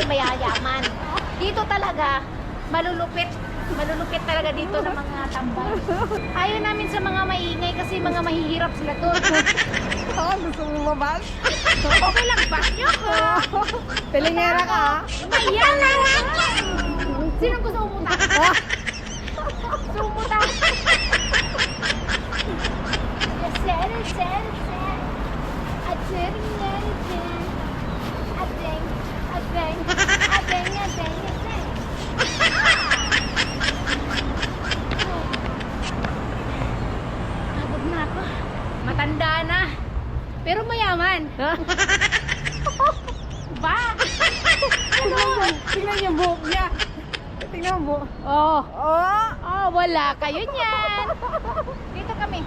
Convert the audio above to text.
mayayaman. Dito talaga, malulupit. Malulupit talaga dito ng mga tambay. Ayaw namin sa mga maingay kasi mga mahihirap sila doon. Gusto mo mabas? Okay lang, back niyo ko. Pilingera ka, ha? Mayan na! Sino gusto umunta? Gusto umunta? Agad na ako. Matanda na. Pero mayaman. Ba? Tingnan yung buhok niya. Tingnan mo buhok. Oh. Oh! Oh, wala kayo niyan. Dito kami.